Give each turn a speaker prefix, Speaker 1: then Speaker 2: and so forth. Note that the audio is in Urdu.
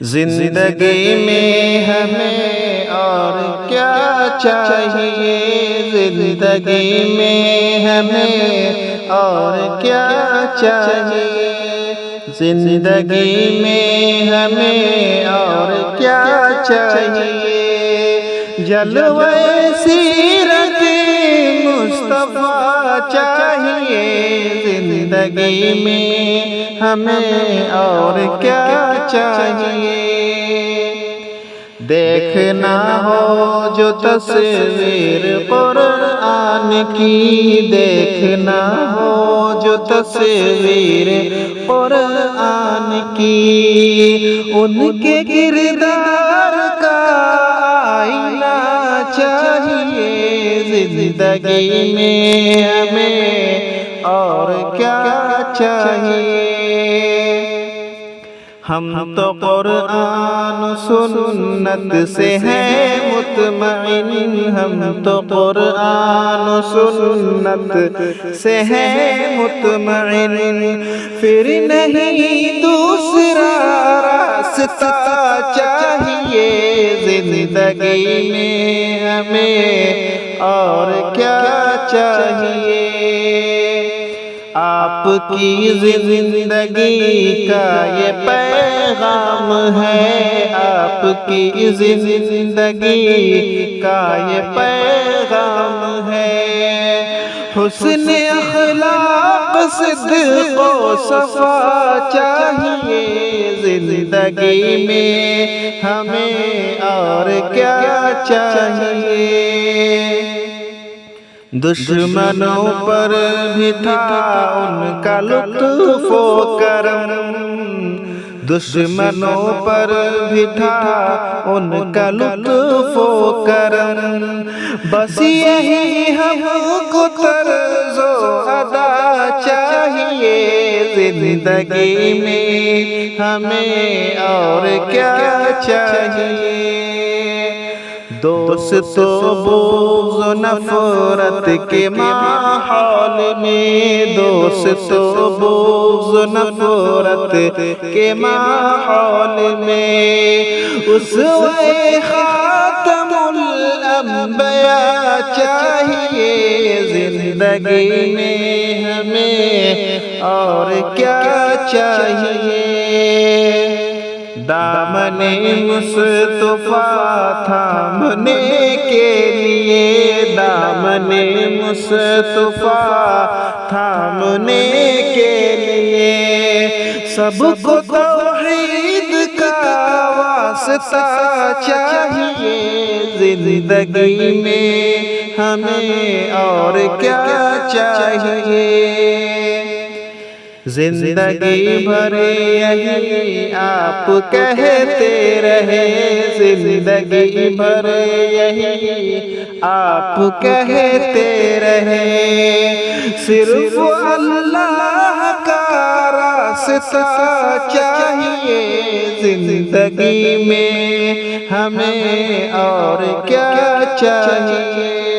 Speaker 1: زندگی میں ہمیں اور کیا چاہیے، زندگی میں ہمیں اور کیا چاہیے، زندگی میں ہمیں اور کیا چاہیے، جلوہ سیرت مصطفیٰ چاہیے، زندگی میں ہمیں اور کیا چاہیے، دیکھنا ہو جو تصویر قرآن کی، دیکھنا ہو جو تصویر قرآن کی، ان کے کردار کا آئینہ چاہیے، زندگی میں ہمیں اور کیا چاہیے، ہم تو قرآن سنت سے ہیں مطمئن، ہم تو قرآن سنت سے ہیں مطمئن، پھر نہیں دوسرا راستہ چاہیے، زندگی میں ہمیں اور کیا چاہیے، آپ کی زندگی کا یہ پیغام ہے، آپ کی زندگی کا یہ پیغام ہے، حسن اخلاق صدق و صفا چاہیے، زندگی میں ہمیں اور کیا چاہیے، دشمنوں پر بھی تھا ان کا لطف و کرم، دشمنوں پر بھی تھا ان کا لطف و کرم، بس یہی ہم کو طرز و ادا چاہیے، زندگی میں ہمیں اور کیا چاہیے، دوست و بغض و نفرت کے ماحول میں، دوست و بغض و نفرت کے ماحول میں، اسوہ خاتم الانبیاء چاہیے، زندگی میں ہمیں اور کیا چاہیے، دامن مصطفیٰ تھامنے کے لیے، دامن مصطفیٰ تھامنے کے لیے، سب کو توحید کا واسطہ چاہیے، زندگی میں ہمیں اور کیا چاہیے، زندگی بھر یہی آپ کہتے رہے، زندگی بھر یہی آپ کہتے رہے، صرف اللہ کا راستہ چاہیے، زندگی میں ہمیں اور کیا چاہیے،